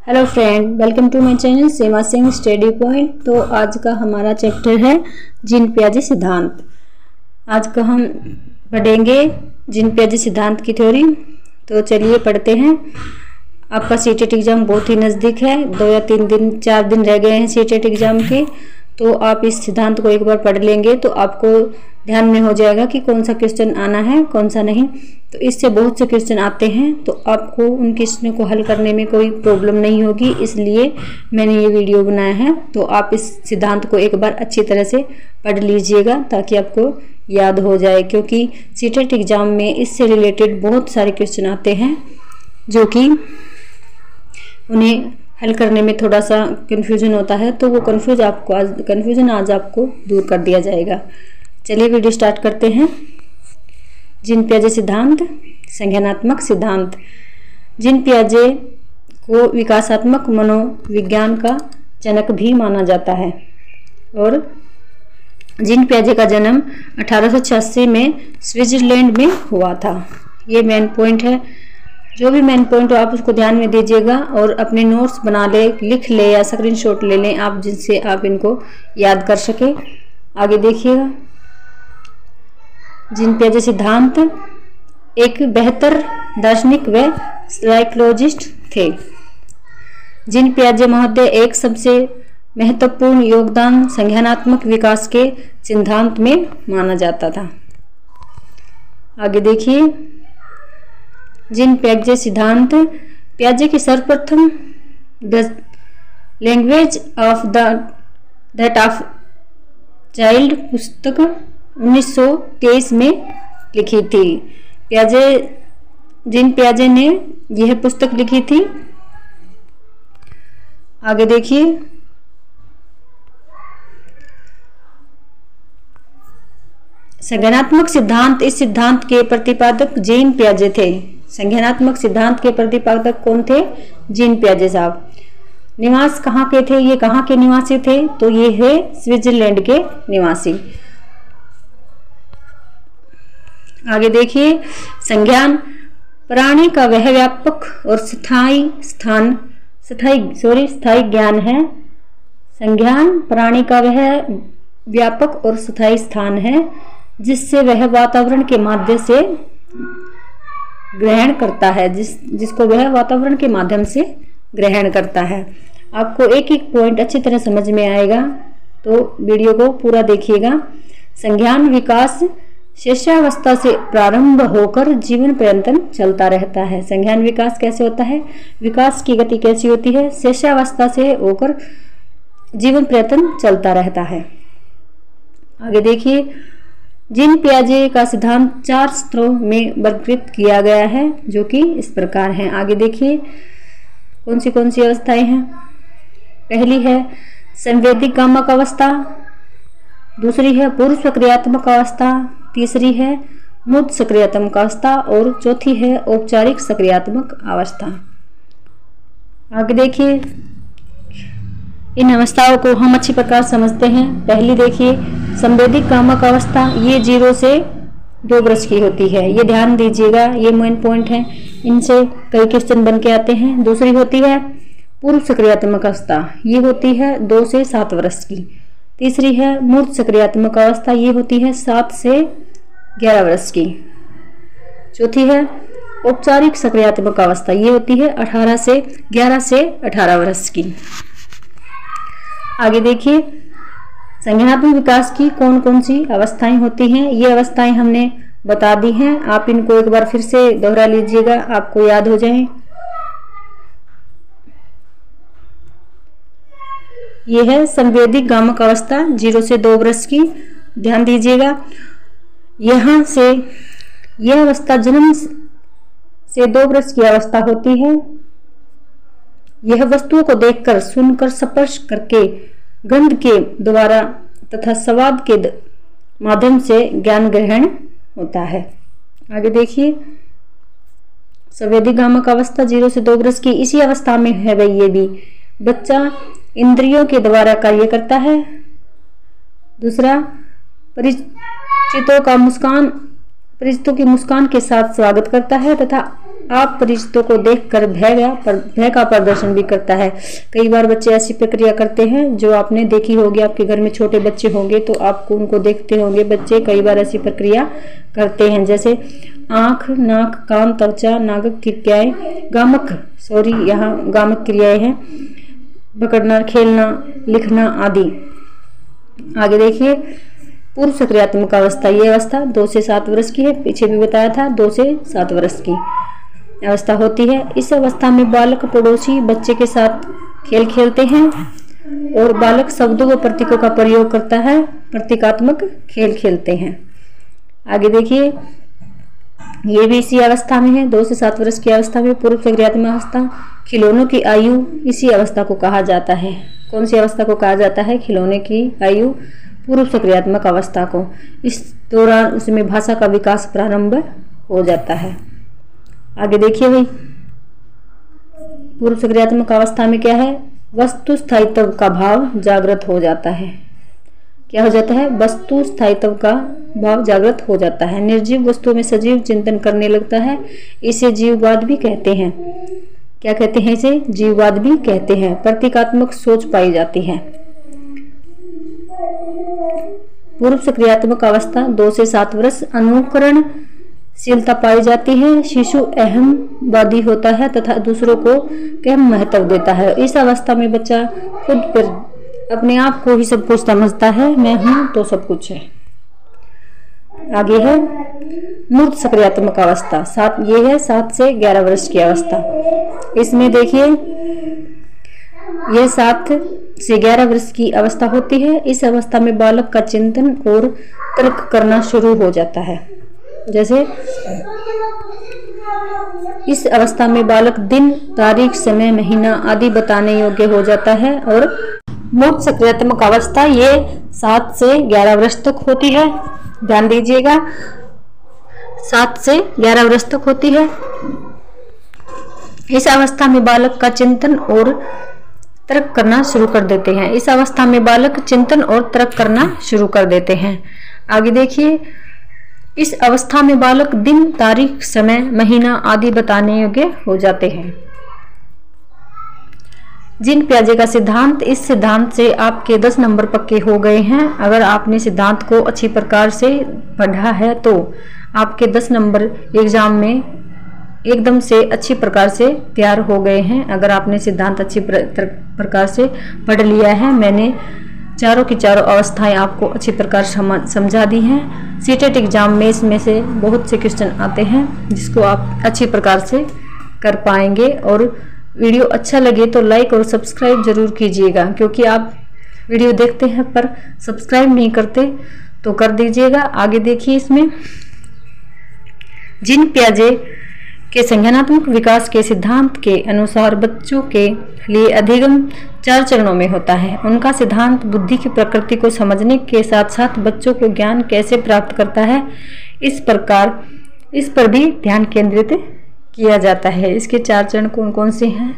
Hello friend, welcome to my channel Seema Singh study point. तो आज का हमारा चैप्टर है जीन पियाजे सिद्धांत। आज का हम पढ़ेंगे जीन पियाजे सिद्धांत की थ्योरी। तो चलिए पढ़ते हैं। आपका सीटेट एग्ज़ाम बहुत ही नज़दीक है, 2 या 3 दिन 4 दिन रह गए हैं सीटेट एग्ज़ाम के। तो आप इस सिद्धांत को एक बार पढ़ लेंगे तो आपको ध्यान में हो जाएगा कि कौन सा क्वेश्चन आना है कौन सा नहीं। तो इससे बहुत से क्वेश्चन आते हैं तो आपको उन क्वेश्चनों को हल करने में कोई प्रॉब्लम नहीं होगी, इसलिए मैंने ये वीडियो बनाया है। तो आप इस सिद्धांत को एक बार अच्छी तरह से पढ़ लीजिएगा ताकि आपको याद हो जाए, क्योंकि सीटेट एग्ज़ाम में इससे रिलेटेड बहुत सारे क्वेश्चन आते हैं जो कि उन्हें हल करने में थोड़ा सा कन्फ्यूजन होता है। तो वो कन्फ्यूजन आज आपको दूर कर दिया जाएगा। चलिए वीडियो स्टार्ट करते हैं। जीन पियाजे सिद्धांत, संज्ञानात्मक सिद्धांत। जीन पियाजे को विकासात्मक मनोविज्ञान का जनक भी माना जाता है और जीन पियाजे का जन्म 1886 में स्विट्जरलैंड में हुआ था। ये मेन पॉइंट है। जो भी मेन पॉइंट हो आप उसको ध्यान में दीजिएगा और अपने नोट्स बना ले, लिख ले या स्क्रीनशॉट ले लें आप, जिनसे आप इनको याद कर सके। आगे देखिएगा। जीन पियाजे सिद्धांत एक बेहतर दार्शनिक व साइकोलॉजिस्ट थे। जीन पियाजे महोदय एक सबसे महत्वपूर्ण योगदान संज्ञानात्मक विकास के सिद्धांत में माना जाता था। आगे देखिए। जीन पियाजे सिद्धांत पियाजे की सर्वप्रथम the language of that of child पुस्तक 1923 में लिखी थी। जीन पियाजे ने यह पुस्तक लिखी थी। आगे देखिए। संज्ञानात्मक सिद्धांत, इस सिद्धांत के प्रतिपादक जीन पियाजे थे। संज्ञानात्मक सिद्धांत के प्रतिपादक कौन थे? जीन पियाजे साहब। निवास कहाँ के थे? ये कहाँ के निवासी थे? तो ये है स्विट्जरलैंड के निवासी। आगे देखिए। संज्ञान प्राणी का वह व्यापक और स्थायी ज्ञान है। संज्ञान प्राणी का वह व्यापक और स्थायी स्थान है जिससे वह वातावरण के माध्यम से ग्रहण करता है, जिसको वह वातावरण के माध्यम से ग्रहण करता है। आपको एक एक पॉइंट अच्छी तरह समझ में आएगा, तो वीडियो को पूरा देखिएगा। संज्ञान विकास शिष्यावस्था से प्रारंभ होकर जीवन पर्यंत चलता रहता है। संज्ञान विकास कैसे होता है? विकास की गति कैसी होती है? शिष्यावस्था से होकर जीवन पर्यंत चलता रहता है। आगे देखिए। जीन पियाजे का सिद्धांत 4 स्तरों में वर्गीकृत किया गया है जो कि इस प्रकार हैं। आगे देखिए कौन सी अवस्थाएं हैं। पहली है संवेदिक गामक अवस्था, दूसरी है पूर्व सक्रियात्मक अवस्था, तीसरी है मूर्त सक्रियात्मक अवस्था और चौथी है औपचारिक सक्रियात्मक अवस्था। आगे देखिए। इन अवस्थाओं को हम अच्छी प्रकार समझते हैं। पहली देखिए संवेदिक गामक अवस्था, ये 0 से 2 वर्ष की होती है। ये ध्यान दीजिएगा, ये मेन पॉइंट है, इनसे कई क्वेश्चन बन के आते हैं। दूसरी होती है पूर्व सक्रियात्मक अवस्था, ये होती है 2 से 7 वर्ष की। तीसरी है मूर्त सक्रियात्मक अवस्था, ये होती है 7 से 11 वर्ष की। चौथी है औपचारिक सक्रियात्मक अवस्था, ये होती है 11 से 18 वर्ष की। आगे देखिए। संज्ञानात्मक विकास की कौन कौन सी अवस्थाएं होती हैं, ये अवस्थाएं हमने बता दी हैं। आप इनको एक बार फिर से दोहरा लीजिएगा, आपको याद हो जाए। ये है संवेदिक गामक अवस्था 0 से 2 वर्ष की। ध्यान दीजिएगा, यहाँ से यह अवस्था जन्म से 2 वर्ष की अवस्था होती है। यह वस्तुओं को देखकर, सुनकर, स्पर्श करके, गंध के द्वारा तथा स्वाद के माध्यम से ज्ञान ग्रहण होता है। आगे देखिए। संवेदिक गामक अवस्था 0 से 2 वर्ष की, इसी अवस्था में है भाई ये भी बच्चा इंद्रियों के द्वारा कार्य करता है। दूसरा परिचितों की मुस्कान के साथ स्वागत करता है तथा आप परिचितों को देखकर भय का प्रदर्शन भी करता है। कई बार बच्चे ऐसी प्रक्रिया करते हैं जो आपने देखी होगी, आपके घर में छोटे बच्चे होंगे तो आपको उनको देखते होंगे, बच्चे कई बार ऐसी प्रक्रिया करते हैं, जैसे आँख, नाक, कान, त्वचा, नागक क्रियाएं, यहाँ गामक क्रियाएं हैं, पकड़ना, खेलना, लिखना आदि। आगे देखिए पूर्व सक्रियात्मक अवस्था। ये अवस्था 2 से 7 वर्ष की है, पीछे भी बताया था 2 से 7 वर्ष की अवस्था होती है। इस अवस्था में बालक पड़ोसी बच्चे के साथ खेल खेलते हैं और बालक शब्दों व प्रतीकों का प्रयोग करता है, प्रतीकात्मक खेल खेलते हैं। आगे देखिए ये भी इसी अवस्था में है, 2 से 7 वर्ष की अवस्था में पूर्व सक्रियात्मक अवस्था। खिलौनों की आयु इसी अवस्था को कहा जाता है। कौन सी अवस्था को कहा जाता है? खिलौने की आयु पूर्व सक्रियात्मक अवस्था को। इस दौरान उसमें भाषा का विकास प्रारंभ हो जाता है। आगे देखिए भाई पूर्व सक्रियात्मक अवस्था में क्या है? वस्तु स्थायित्व का भाव जागृत हो जाता है। क्या हो जाता है? वस्तु स्थायित्व का भाव जागृत हो जाता है। निर्जीव वस्तुओं में सजीव चिंतन करने लगता है। इसे जीववाद भी कहते हैं। क्या कहते हैं? इसे जीववाद भी कहते हैं। प्रतीकात्मक सोच पाई जाती है। पूर्व सक्रियात्मक अवस्था 2 से 7 वर्ष। अनुकरणशीलता पाई जाती है। शिशु अहमवादी होता है तथा दूसरों को कम महत्व देता है। इस अवस्था में बच्चा खुद पर अपने आप को ही सब कुछ समझता है, मैं हूं तो सब कुछ है। आगे है मूर्त सक्रियात्मक अवस्था। ये है 7 से 11 वर्ष की अवस्था। इसमें देखिए यह 7 से 11 वर्ष की अवस्था होती है। इस अवस्था में बालक का चिंतन और तर्क करना शुरू हो जाता है। जैसे इस अवस्था में बालक दिन, तारीख, समय, महीना आदि बताने योग्य हो जाता है। और मूर्त सक्रियात्मक अवस्था ये 7 से 11 वर्ष तक होती है। ध्यान दीजिएगा 7 से 11 वर्ष तक होती है। इस अवस्था में बालक का चिंतन और तर्क करना शुरू कर देते हैं। इस अवस्था में बालक चिंतन और तर्क करना शुरू कर देते हैं। आगे देखिए इस अवस्था में बालक दिन, तारीख, समय, महीना आदि बताने योग्य हो जाते हैं। जीन पियाजे का सिद्धांत। इस सिद्धांत से आपके 10 नंबर पक्के हो गए हैं। अगर आपने सिद्धांत को अच्छी प्रकार से पढ़ा है तो आपके 10 नंबर एग्जाम में एकदम से अच्छी प्रकार से तैयार हो गए हैं। अगर आपने सिद्धांत अच्छी प्रकार से पढ़ लिया है, मैंने चारों की चारों अवस्थाएं आपको अच्छी प्रकार समझा दी हैं। सीटेट एग्जाम में इसमें से बहुत से क्वेश्चन आते हैं जिसको आप अच्छी प्रकार से कर पाएंगे। और वीडियो अच्छा लगे तो लाइक और सब्सक्राइब जरूर कीजिएगा, क्योंकि आप वीडियो देखते हैं पर सब्सक्राइब नहीं करते तो कर दीजिएगा। आगे देखिए इसमें जीन पियाजे के संज्ञानात्मक विकास के सिद्धांत के अनुसार बच्चों के लिए अधिगम 4 चरणों में होता है। उनका सिद्धांत बुद्धि की प्रकृति को समझने के साथ साथ बच्चों को ज्ञान कैसे प्राप्त करता है इस पर भी ध्यान केंद्रित किया जाता है। इसके 4 चरण कौन कौन से हैं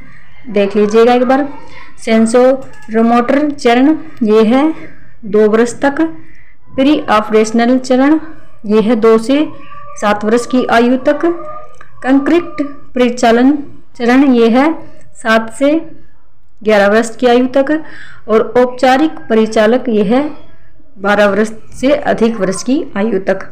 देख लीजिएगा एक बार। सेंसोरोमोटर चरण ये है 2 वर्ष तक। प्री ऑपरेशनल चरण ये है 2 से 7 वर्ष की आयु तक। कंक्रीट परिचालन चरण ये है 7 से 11 वर्ष की आयु तक। और औपचारिक परिचालक ये है 12 वर्ष से अधिक वर्ष की आयु तक।